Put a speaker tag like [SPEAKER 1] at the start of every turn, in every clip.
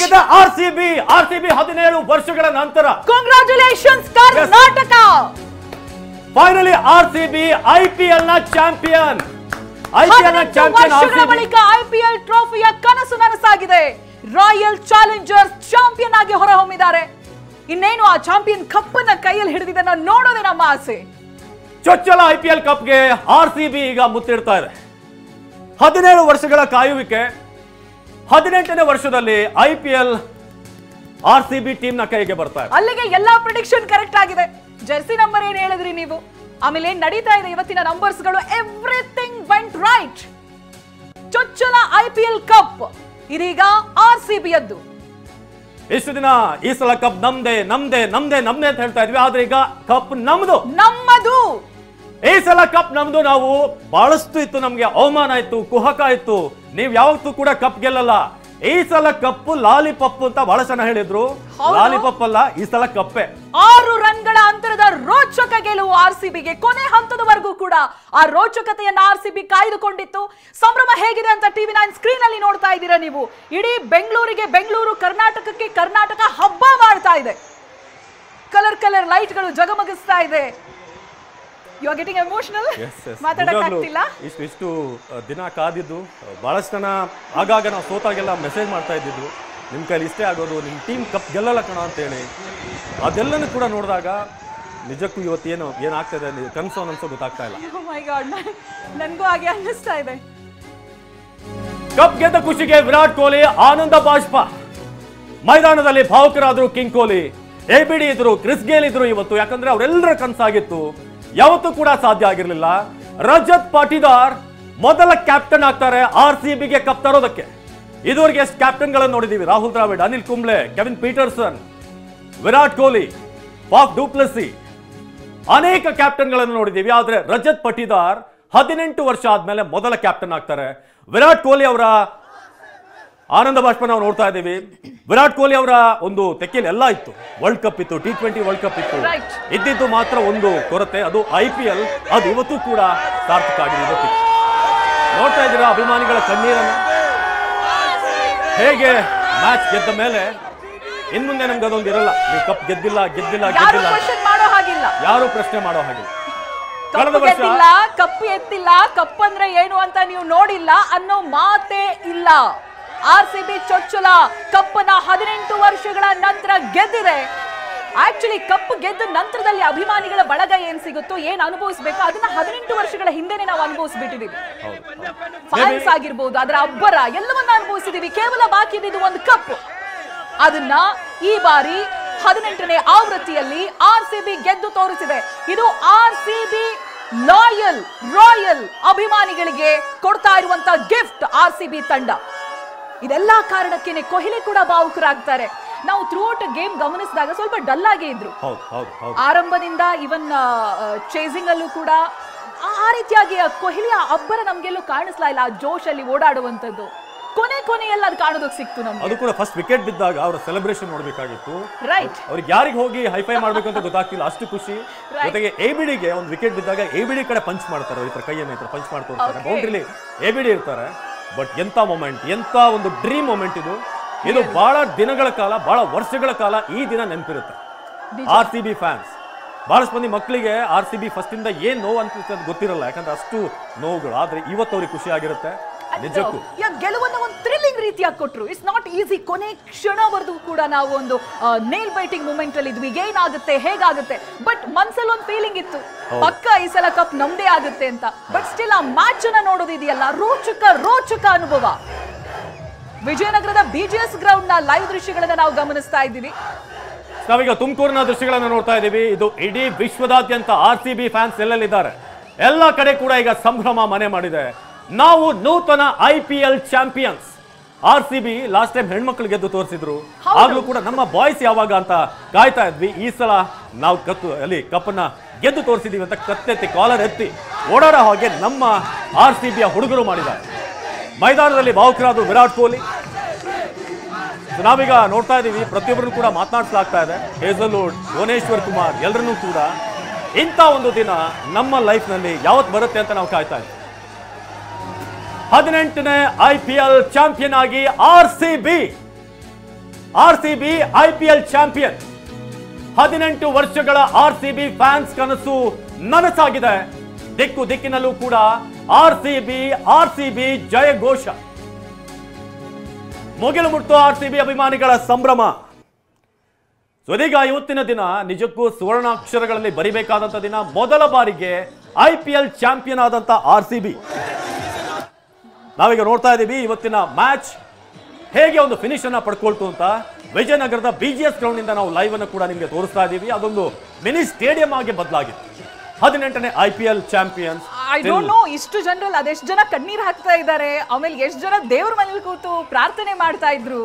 [SPEAKER 1] ಗೆದ್ದ ಆರ್ಸಿಬಿ 17 ವರ್ಷಗಳ ನಂತರ.
[SPEAKER 2] Congratulations Karnataka.
[SPEAKER 1] Finally RCB IPL ನ ಚಾಂಪಿಯನ್.
[SPEAKER 2] ವರ್ಷಗಳ ಬಳಿಕ ಐಪಿಎಲ್ ಟ್ರೋಫಿಯ ಕನಸು ನನಸಾಗಿದೆ. ರಾಯಲ್ ಚಾಲೆಂಜರ್ಸ್ ಚಾಂಪಿಯನ್ ಆಗಿ ಹೊರಹೊಮ್ಮಿದ್ದಾರೆ. ಇನ್ನೇನು ಆ ಚಾಂಪಿಯನ್ ಕಪ್ ಅನ್ನ ಕೈಯಲ್ಲಿ ಹಿಡಿದಿದ್ದನ್ನ ನೋಡೋದೇ ನಮ್ಮ ಆಸೆ.
[SPEAKER 1] ಚೊಚ್ಚಲ ಐಪಿಎಲ್ ಕಪ್ಗೆ ಆರ್ಸಿಬಿ ಈಗ ಮುತ್ತಿಡ್ತಾ ಇದೆ. 17 ವರ್ಷಗಳ ಕಾಯುವಿಕೆ. 18ನೇ ವರ್ಷದಲ್ಲಿ ಐಪಿಎಲ್ ಆರ್ಸಿಬಿ ಟೀಮ್ ನ ಕೈಗೆ ಬರ್ತಾ ಇದೆ.
[SPEAKER 2] ಅಲ್ಲಿಗೆ ಎಲ್ಲಾ ಪ್ರಿಡಿಕ್ಷನ್ ಕರೆಕ್ಟ್ ಆಗಿದೆ. ಜರ್ಸಿ ನಂಬರ್ ಏನ್ ಹೇಳಿದ್ರಿ ನೀವು, ಆಮೇಲೆ ಏನ್ ನಡೀತಾ ಇದೆ ಇವತ್ತಿನ ನಂಬರ್ಸ್ ಗಳು, ಎವ್ರಿಥಿಂಗ್ ವೆಂಟ್ ರೈಟ್. ಚೊಚ್ಚಲ ಐಪಿಎಲ್ ಕಪ್ ಇದೀಗ ಆರ್ಸಿಬಿ ಯದ್ದು.
[SPEAKER 1] ಇಷ್ಟು ದಿನ ಈ ಸಲ ಕಪ್ ನಮ್ದೇ ನಮ್ದೇ ನಮ್ದೇ ನಮ್ದೇ ಅಂತ ಹೇಳ್ತಾ ಇದ್ವಿ, ಆದ್ರೆ ಈಗ ಕಪ್ ನಮ್ಮದು. ಈ ಸಲ ಕಪ್ ನಮ್ದು. ನಾವು ಬಹಳಷ್ಟು ಇತ್ತು, ನಮ್ಗೆ ಅವಮಾನ ಇತ್ತು, ಕುಹಕ ಇತ್ತು, ನೀವ್ ಯಾವತ್ತೂ ಕೂಡ ಕಪ್ ಗೆಲ್ಲಲ್ಲ, ಈ ಸಲ ಕಪ್ಪು ಲಾಲಿಪಪ್ ಅಂತ ಬಹಳ ಜನ ಹೇಳಿದ್ರು. ಲಾಲಿಪಪ್ ಅಲ್ಲ, ಈ ಸಲ ಕಪ್ಪೆ.
[SPEAKER 2] 6 ರನ್ಗಳ ಅಂತರದ ರೋಚಕ ಗೆಲುವು ಆರ್ಸಿಬಿಗೆ. ಕೊನೆ ಹಂತದವರೆಗೂ ಕೂಡ ಆ ರೋಚಕತೆಯನ್ನ ಆರ್ಸಿಬಿ ಕಾಯ್ದುಕೊಂಡಿತ್ತು. ಸಂಭ್ರಮ ಹೇಗಿದೆ ಅಂತ TV9 ಸ್ಕ್ರೀನ್ ಅಲ್ಲಿ ನೋಡ್ತಾ ಇದ್ದೀರಾ ನೀವು. ಇಡೀ ಬೆಂಗಳೂರಿಗೆ ಬೆಂಗಳೂರು, ಕರ್ನಾಟಕಕ್ಕೆ ಕರ್ನಾಟಕ ಹಬ್ಬ ಮಾಡ್ತಾ ಇದೆ. ಕಲರ್ ಲೈಟ್ ಗಳು ಜಗಮಗಿಸ್ತಾ ಇದೆ. You are getting emotional. ಮಾತಾಡಕ್ಕಾಗ್ತಿಲ್ಲ.
[SPEAKER 1] ಇಷ್ಟು ದಿನ ಕಾದಿದ್ದು, ಬಹಳಷ್ಟು ಜನ ಆಗಾಗ ನಾವು ಸೋತಾಗೆಲ್ಲ ಮೆಸೇಜ್ ಮಾಡ್ತಾ ಇದ್ದಿದ್ದು, ನಿಮ್ ಕೈಲಿ ಇಷ್ಟೇ ಆಗೋದು, ನಿಮ್ ಟೀಮ್ ಕಪ್ ಗೆಲ್ಲಲ್ಲ ಕಣ ಅಂತ ಹೇಳಿ. ಅದೆಲ್ಲನೂ ಕೂಡ ನೋಡಿದಾಗ ನಿಜಕ್ಕೂ ಇವತ್ತು ಏನಾಗ್ತದೆ ಕನಸು ಅನ್ಸೋ ಗೊತ್ತಾಗ್ತಾ ಇಲ್ಲ.
[SPEAKER 2] Oh my God, ನನಗೂ ಹಾಗೆ ಅನ್ನಿಸ್ತಾ ಇದೆ.
[SPEAKER 1] ಕಪ್ ಗೆದ್ದ ಖುಷಿಗೆ ವಿರಾಟ್ ಕೊಹ್ಲಿ ಆನಂದ ಬಾಷ್ಪ. ಮೈದಾನದಲ್ಲಿ ಭಾವುಕರಾದ್ರು ಕಿಂಗ್ ಕೊಹ್ಲಿ, ಎಬಿಡಿ ಇದ್ರು, ಕ್ರಿಸ್ ಗೇಲ್ ಇದ್ರು ಇವತ್ತು. ಯಾಕಂದ್ರೆ ಅವರೆಲ್ಲರ ಕನಸಾಗಿತ್ತು, ಯಾವತ್ತೂ ಕೂಡ ಸಾಧ್ಯ ಆಗಿರ್ಲಿಲ್ಲ. ರಜತ್ ಪಾಟಿದಾರ್ ಮೊದಲ ಕ್ಯಾಪ್ಟನ್ ಆಗ್ತಾರೆ ಆರ್ಸಿಬಿಗೆ ಕಪ್ ತರೋದಕ್ಕೆ. ಇದುವರೆಗೆ ಎಷ್ಟು ಕ್ಯಾಪ್ಟನ್ ಗಳನ್ನು ನೋಡಿದೀವಿ, Rahul Dravid, Anil Kumble, Kevin Pietersen, Virat Kohli, Faf du Plessis, ಅನೇಕ ಕ್ಯಾಪ್ಟನ್ ಗಳನ್ನು ನೋಡಿದೀವಿ. ಆದ್ರೆ ರಜತ್ ಪಾಟಿದಾರ್ 18 ವರ್ಷ ಆದ್ಮೇಲೆ ಮೊದಲ ಕ್ಯಾಪ್ಟನ್ ಆಗ್ತಾರೆ. ವಿರಾಟ್ ಕೊಹ್ಲಿ ಅವರ ಆನಂದ ಬಾಷ್ಪ ನಾವು ನೋಡ್ತಾ ಇದ್ದೀವಿ. ವಿರಾಟ್ ಕೊಹ್ಲಿ ಅವರ ಒಂದು ತೆಕ್ಕೆಯಲ್ಲಿ ಎಲ್ಲ ಇತ್ತು, ವರ್ಲ್ಡ್ ಕಪ್ ಇತ್ತು, T20 ವರ್ಲ್ಡ್ ಕಪ್ ಇತ್ತು. ಇದ್ದಿದ್ದು ಮಾತ್ರ ಒಂದು ಕೊರತೆ, ಅದು IPL. ಅದು ಇವತ್ತು ಕೂಡ ಸಾರ್ಥಕ ಆಗಿದೆ. ಇವತ್ತು ನೋಡ್ತಾ ಇದ್ದೀರಾ ಅಭಿಮಾನಿಗಳ ಕಣ್ಣೀರನ್ನು, ಹೇಗೆ ಮ್ಯಾಚ್ ಗೆದ್ದ ಮೇಲೆ ಇನ್ಮುಂದೆ ನಮ್ಗೆ ಅದೊಂದು ಇರಲ್ಲ, ನೀವು ಕಪ್ ಗೆದ್ದಿಲ್ಲ ಯಾರು ಪ್ರಶ್ನೆ ಮಾಡೋ ಹಾಗಿಲ್ಲ. ಕಳೆದ ವರ್ಷ
[SPEAKER 2] ಕಪ್ ಎತ್ತಿಲ್ಲ, ಕಪ್ ಅಂದ್ರೆ ಏನು ಅಂತ ನೀವು ನೋಡಿಲ್ಲ ಅನ್ನೋ ಮಾತೇ ಇಲ್ಲ. ಆರ್ಸಿಬಿ ಚೊಚ್ಚಲ ಕಪ್ಪನ 18 ವರ್ಷಗಳ ನಂತರ ಗೆದ್ದಿದೆ. ಆಕ್ಚುಲಿ ಕಪ್ ಗೆದ್ದ ನಂತರದಲ್ಲಿ ಅಭಿಮಾನಿಗಳ ಬಳಗ ಏನ್ ಸಿಗುತ್ತೋ, ಏನ್ ಅನುಭವಿಸಬೇಕು, ಅದನ್ನ 18 ವರ್ಷಗಳ ಹಿಂದೆನೆ ನಾವು ಅನುಭವಿಸ್ಬಿಟ್ಟಿದೀವಿ. ಫ್ಯಾನ್ಸ್ ಆಗಿರ್ಬೋದು, ಅದರ ಅಬ್ಬರ ಎಲ್ಲವನ್ನ ಅನುಭವಿಸಿದೀವಿ. ಕೇವಲ ಬಾಕಿ ಇದ್ದಿದ್ದು ಒಂದು ಕಪ್. ಅದನ್ನ ಈ ಬಾರಿ 18ನೇ ಆವೃತ್ತಿಯಲ್ಲಿ ಆರ್ಸಿಬಿ ಗೆದ್ದು ತೋರಿಸಿದೆ. ಇದು ಆರ್ಸಿಬಿ ರಾಯಲ್ ಅಭಿಮಾನಿಗಳಿಗೆ ಕೊಡ್ತಾ ಇರುವಂತ ಗಿಫ್ಟ್. ಆರ್ಸಿಬಿ ತಂಡ ಇದೆಲ್ಲಾ ಕಾರಣಕ್ಕೇನೆ ಕೊಹ್ಲಿ ಕೂಡ ಭಾವುಕರಾಗ್ತಾರೆ. ನಾವು ಥ್ರೂಔಟ್ ಗೇಮ್ ಗಮನಿಸಿದಾಗ ಸ್ವಲ್ಪ ಡಲ್ ಆಗೇ ಇದ್ರು ಆರಂಭದಿಂದ. ಇವನ್ ಚೇಸಿಂಗ್ ಅಲ್ಲೂ ಕೂಡ ಆ ರೀತಿಯಾಗಿ ಕೊಹ್ಲಿಯ ಅಬ್ಬರ ನಮ್ಗೆಲ್ಲೂ ಕಾಣಿಸ್ಲಾ ಇಲ್ಲ. ಆ ಜೋಶ್ ಅಲ್ಲಿ ಓಡಾಡುವಂತದ್ದು ಕೊನೆಯಲ್ಲಿ ಅದು ಕಾಣೋದಕ್ಕೆ ಸಿಕ್ತು ನಮ್ಗೆ.
[SPEAKER 1] ಅದು ಕೂಡ ಫಸ್ಟ್ ವಿಕೆಟ್ ಬಿದ್ದಾಗ ಅವರ ಸೆಲೆಬ್ರೇಷನ್ ನೋಡ್ಬೇಕಾಗಿತ್ತು.
[SPEAKER 2] ರೈಟ್,
[SPEAKER 1] ಅವ್ರಿಗೆ ಯಾರಿಗೆ ಹೋಗಿ ಹೈಫೈ ಮಾಡ್ಬೇಕು ಅಂತ ಗೊತ್ತಾಗ್ತಿಲ್ಲ, ಅಷ್ಟು ಖುಷಿ. ಜೊತೆಗೆ ಎಬಿಡಿಗೆ ಒಂದು ವಿಕೆಟ್ ಬಿದ್ದಾಗ ಎಬಿಡಿ ಕಡೆ ಪಂಚ್ ಮಾಡ್ತಾರೆ, ಈ ತರ ಕೈಯನ್ನು ಈ ತರ ಪಂಚ್ ಮಾಡ್ತಾರೆ. ಬೌಂಡ್ರಿಲಿ ಎಬಿಡಿ ಇರ್ತಾರೆ. ಬಟ್ ಎಂತ ಮೊಮೆಂಟ್, ಎಂತ ಒಂದು ಡ್ರೀಮ್ ಮೊಮೆಂಟ್ ಇದು. ಇದು ಬಹಳ ದಿನಗಳ ಕಾಲ, ಬಹಳ ವರ್ಷಗಳ ಕಾಲ ಈ ದಿನ ನೆನಪಿರುತ್ತೆ. ಆರ್ಸಿಬಿ ಫ್ಯಾನ್ಸ್ ಬಹಳಷ್ಟು ಮಂದಿ ಮಕ್ಕಳಿಗೆ ಆರ್ಸಿಬಿ ಫಸ್ಟ್ ಇಂದ ಏನ್ ನೋವು ಅಂತ ಗೊತ್ತಿರಲ್ಲ, ಯಾಕಂದ್ರೆ ಅಷ್ಟು ನೋವುಗಳು. ಆದ್ರೆ ಇವತ್ತು ಅವ್ರಿಗೆ ಖುಷಿ ಆಗಿರುತ್ತೆ. ನಿಜಕ್ಕೂ
[SPEAKER 2] ಗೆಲುವನ್ನು ಒಂದು ಥ್ರಿಲ್ಲಿಂಗ್ ರೀತಿಯಾಗಿ ಕೊಟ್ರು. It's not easy. ಕೊನೆ ಕ್ಷಣವರೆಗೂ ಕೂಡ ನಾವು ಒಂದು ನೇಲ್ ಬೈಟಿಂಗ್ ಮೂಮೆಂಟ್ ಅಲ್ಲಿ ಇದ್ವಿ. ಏನಾಗುತ್ತೆ, ಹೇಗಾಗುತ್ತೆ, ಬಟ್ ಮನ್ಸಲ್ಲಿ ಒಂದು ಫೀಲಿಂಗ್ ಇತ್ತು, ಪಕ್ಕ ಈ ಸಲ ಕಪ್ ನಮ್ದೇ ಆಗುತ್ತೆ ಅಂತ. ಬಟ್ ಸ್ಟಿಲ್ ಆ ಮ್ಯಾಚ್ ಅನ್ನ ನೋಡೋದಿದೆಯಲ್ಲ, ರೋಚಕ ಅನುಭವ. ವಿಜಯನಗರದ BGS ಗ್ರೌಂಡ್ ನ ಲೈವ್ ದೃಶ್ಯಗಳನ್ನ ನಾವು ಗಮನಿಸ್ತಾ ಇದ್ದೀವಿ.
[SPEAKER 1] ನಾವೀಗ ತುಮಕೂರಿನ ದೃಶ್ಯಗಳನ್ನು ನೋಡ್ತಾ ಇದ್ದೀವಿ. ಇದು ಇಡೀ ವಿಶ್ವದಾದ್ಯಂತ ಆರ್ಸಿಬಿ ಫ್ಯಾನ್ಸ್ ಎಲ್ಲೆಲ್ಲಿದ್ದಾರೆ, ಎಲ್ಲ ಕಡೆ ಕೂಡ ಈಗ ಸಂಭ್ರಮ ಮನೆ ಮಾಡಿದೆ. ನಾವು ನೂತನ IPL champions. RCB last time ಹೆಣ್ಮಕ್ಳು ಗೆದ್ದು ತೋರಿಸಿದ್ರು, ಆಗ್ಲೂ ಕೂಡ ನಮ್ಮ ಬಾಯ್ಸ್ ಯಾವಾಗ ಅಂತ ಕಾಯ್ತಾ ಇದ್ವಿ. ಈ ಸಲ ನಾವು ಕಪ್ಪನ್ನ ಗೆದ್ದು ತೋರಿಸಿದೀವಿ ಅಂತ ಕತ್ತೆತ್ತಿ ಕಾಲರ್ ಎತ್ತಿ ಓಡಾಡೋ ಹಾಗೆ ನಮ್ಮ ಆರ್ಸಿಬಿಯ ಹುಡುಗರು ಮಾಡಿದ್ದಾರೆ. ಮೈದಾನದಲ್ಲಿ ಭಾವುಕರಾದ್ರು ವಿರಾಟ್ ಕೊಹ್ಲಿ. ನಾವೀಗ ನೋಡ್ತಾ ಇದ್ದೀವಿ, ಪ್ರತಿಯೊಬ್ಬರನ್ನು ಕೂಡ ಮಾತನಾಡಿಸಲಾಗ್ತಾ ಇದೆ. ಹೇಜಲ್ವುಡ್, ಭುವನೇಶ್ವರ್ ಕುಮಾರ್ ಎಲ್ಲರನ್ನೂ ಕೂಡ ಇಂಥ ಒಂದು ದಿನ ನಮ್ಮ ಲೈಫ್ ನಲ್ಲಿ ಯಾವತ್ತು ಬರುತ್ತೆ ಅಂತ ನಾವು ಕಾಯ್ತಾ ಇದ್ದೀವಿ. 18ನೇ IPL ಚಾಂಪಿಯನ್ ಆಗಿ ಆರ್ಸಿಬಿ RCB IPL ಚಾಂಪಿಯನ್. 18 ವರ್ಷಗಳ RCB ಫ್ಯಾನ್ಸ್ ಕನಸು ನನಸಾಗಿದೆ. ದಿಕ್ಕು ದಿಕ್ಕಿನಲ್ಲೂ ಕೂಡ RCB ಜಯಘೋಷ. ಮುಗಿಲು ಮುಟ್ಟು RCB ಅಭಿಮಾನಿಗಳ ಸಂಭ್ರಮ. ಇದೀಗ ಇವತ್ತಿನ ದಿನ ನಿಜಕ್ಕೂ ಸುವರ್ಣಾಕ್ಷರಗಳಲ್ಲಿ ಬರಿಬೇಕಾದಂತ ದಿನ. ಮೊದಲ ಬಾರಿಗೆ IPL ಚಾಂಪಿಯನ್ ಆದಂತ RCB. ನಾವೀಗ ನೋಡ್ತಾ ಇದ್ದೀವಿ ಇವತ್ತಿನ ಮ್ಯಾಚ್ ಹೇಗೆ ಒಂದು ಫಿನಿಶ್ ಅನ್ನ ಪಡ್ಕೊಳ್ತು ಅಂತ. ವಿಜಯನಗರದ BGS ಗ್ರೌಂಡ್ ಇಂದ ನಾವು ಲೈವ್ ಅನ್ನು ಕೂಡ ನಿಮಗೆ ತೋರಿಸ್ತಾ ಇದ್ದೀವಿ. ಅದೊಂದು ಮಿನಿ ಸ್ಟೇಡಿಯಂ ಆಗಿ ಬದಲಾಗಿತ್ತು. 18ನೇ IPL champions.
[SPEAKER 2] I don't know ಇಷ್ಟು ಜನರಲ್ಲಿ ಅದೆಷ್ಟು ಜನ ಕಣ್ಣೀರು ಹಾಕ್ತಾ ಇದ್ದಾರೆ, ಆಮೇಲೆ ಎಷ್ಟು ಜನ ದೇವ್ರ ಮನೇಲಿ ಕೂತು ಪ್ರಾರ್ಥನೆ ಮಾಡ್ತಾ ಇದ್ರು.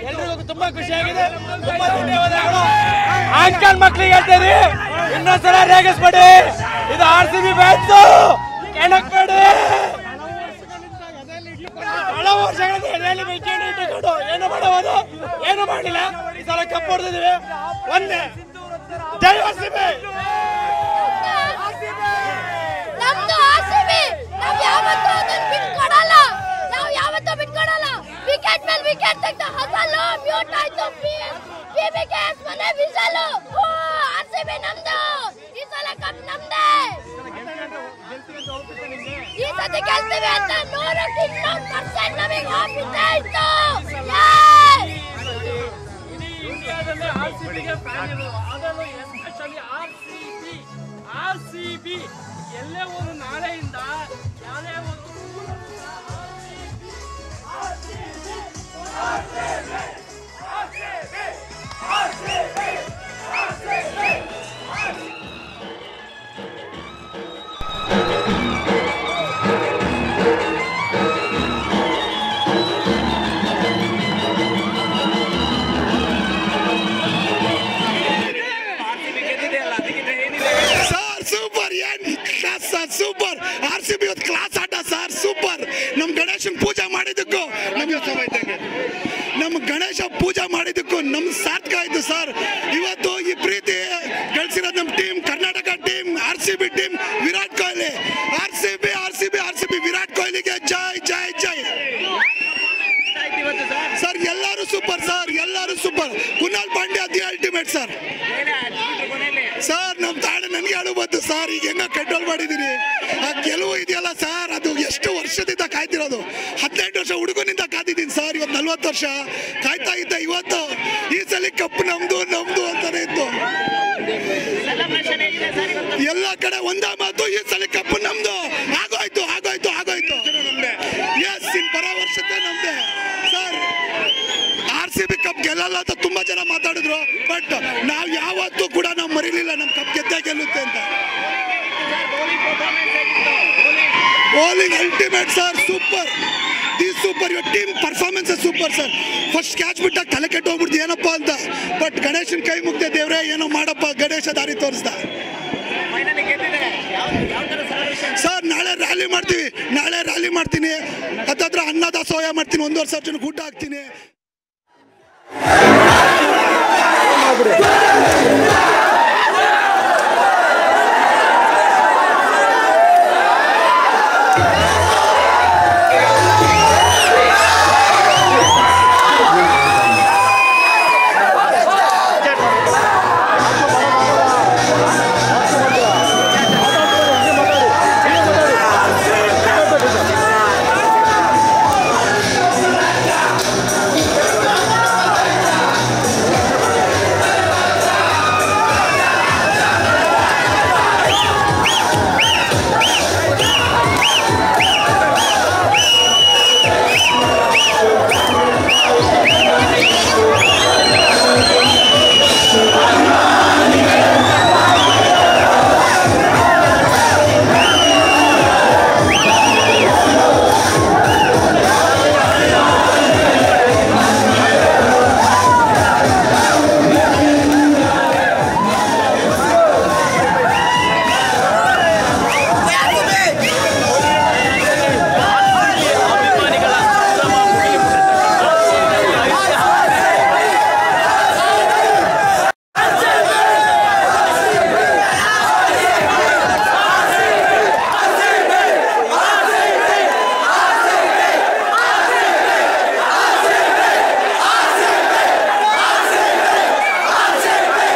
[SPEAKER 3] ಎಲ್ರಿಗೂ ತುಂಬಾ ಖುಷಿಯಾಗಿದೆ. ತುಂಬಾ ಧನ್ಯವಾದಗಳು. ಆಂಕಲ್ ಮಕ್ಕಳಿಗೆ ಹೇಳ್ತೇನೆ, ಇನ್ನೊಂದ್ಸಲ ರೇಗಿಸ್ಬೇಡಿ. ಇದು RCB ಮ್ಯಾಚ್, ಕೆಣಕ್ಬೇಡಿ. ಹಲವು ವರ್ಷಗಳಿಂದ ಎದೆಯಲ್ಲಿ ಬೆಂಕಿಯನ್ನು ಇಟ್ಟುಕೊಂಡು ಏನು ಮಾಡಬಹುದು, ಏನು ಮಾಡಿಲ್ಲ. ಈ ಸಲ ಕಪ್ ಹೊಡೆದಿದ್ದೀವಿ. ಒಂದೇ ಜೈ RCB.
[SPEAKER 4] ನಮ್ದು RCB. ನಾವು ಯಾವತ್ತೂ ಅದನ್ನ ಬಿಟ್ಕೊಡಲ್ಲ. ನಾವು ಯಾವತ್ತೂ ಬಿಟ್ಕೊಡಲ್ಲ. ವಿಕೆಟ್ ಮೇಲೆ ವಿಕೆಟ್ ತೆಗೆದು ಹಸಲು ಮ್ಯೂಟ್ ಆಯ್ತು. PBKS ಮನೆ ವಿಸಲು. RCB ನಮ್ದು. ಈ ಸಲ ಕಪ್ ನಮ್ದೇ. ಈ ಸತಿ ಗೆಲ್ತೀವಿ ಅಂತ 100% ನಮಗೆ ಆಫೀಸೇ ಇತ್ತು.
[SPEAKER 3] ಇಂಡಿಯಾದಲ್ಲಿ RCBಗೆ ಫ್ಯಾನ್ ಇರೋದು, ಅದರಲ್ಲೂ ಎಸ್ಪೆಷಲಿ RCB ಎಲ್ಲೇ ಒಂದು ನಾಳೆಯಿಂದ ಯಾವುದೇ ಒಂದು
[SPEAKER 5] ಸೂಪರ್. RCB ಕ್ಲಾಸ್ ಆಟ ಸರ್, ಸೂಪರ್. ನಮ್ ಗಣೇಶನ್ ಪೂಜೆ ಮಾಡಿದ್ದಕ್ಕೂ, ನಮ್ಮ ಗಣೇಶ ಪೂಜೆ ಮಾಡಿದ್ದಕ್ಕೂ ನಮ್ ಸಾರ್ಥಕ ಆಯ್ತು ಸರ್. ಇವತ್ತು ಈ ಪ್ರೀತಿ ಗಳಿಸಿರೋದು ನಮ್ಮ team, Karnataka team, RCB team, Virat Kohli. RCB Virat ಕೊಹ್ಲಿಗೆ ಜೈ ಜೈ ಜೈ ಸರ್. ಎಲ್ಲರೂ ಸೂಪರ್ ಸರ್, ಎಲ್ಲರೂ super. Kunal Pandya the ultimate sir. Sir ನಮ್ ತಾಡ ನನ್ಗೆ ಅಳು ಬಂತು ಸರ್. ಈಗ ಹೆಂಗ ಕಂಟ್ರೋಲ್ ಮಾಡಿದೀನಿ. ಆ ಗೆಲುವು ಇದೆಯಲ್ಲ ಸರ್, ಅದು ಎಷ್ಟು ವರ್ಷದಿಂದ ಕಾಯ್ತಿರೋದು. 18 ವರ್ಷ ಹುಡುಗನಿಂದ ಕಾದಿದ್ದೀನಿ ಸರ್. ಇವತ್ತು 40 ವರ್ಷ ಕಾಯ್ತಾ ಇದ್ದ. ಇವತ್ತು ಈ ಸಲ ಕಪ್ ನಮ್ದು ಅಂತಾನೆ ಇತ್ತು. ಎಲ್ಲ ಕಡೆ ಒಂದೇ ಮಾತು, ಈ ಸಲ ಕಪ್ ನಮ್ದು. ಆಗೋಯ್ತು. ಎಸ್, ಇನ್ ಬರೋ ವರ್ಷಕ್ಕೆ ನಮ್ದೆ ಸರ್. RCB ಕಪ್ ಗೆಲ್ಲಲ್ಲ ಅಂತ ತುಂಬಾ ಜನ ಮಾತಾಡಿದ್ರು, ಬಟ್ ನಾವ್ ಯಾವತ್ತೂ ಕೂಡ ನಾವು ಮರಿಲಿಲ್ಲ ನಮ್ ಕಪ್ ಗೆದ್ದೇ ಗೆಲ್ಲುತ್ತೆ ಅಂತ. Bowling ultimate sir, super. The super. Your team performance super sir. First catch ಬಿಟ್ಟಾಗ ತಲೆ ಕೆಟ್ಟು ಹೋಗ್ಬಿಡ್ತು ಏನಪ್ಪಾ ಅಂತ, ಬಟ್ ಗಣೇಶನ್ ಕೈ ಮುಗ್ದೆ ದೇವ್ರೆ ಏನೋ ಮಾಡಪ್ಪ, ಗಣೇಶ ದಾರಿ ತೋರಿಸ್ದ ಸರ್. ರ್ಯಾಲಿ ಮಾಡ್ತೀವಿ, ನಾಳೆ ರ್ಯಾಲಿ ಮಾಡ್ತೀನಿ, ಹತ್ತತ್ರ ಅನ್ನದಾಸೋಹ ಮಾಡ್ತೀನಿ, 1,500 ಜನಕ್ಕೆ ಊಟ ಹಾಕ್ತೀನಿ.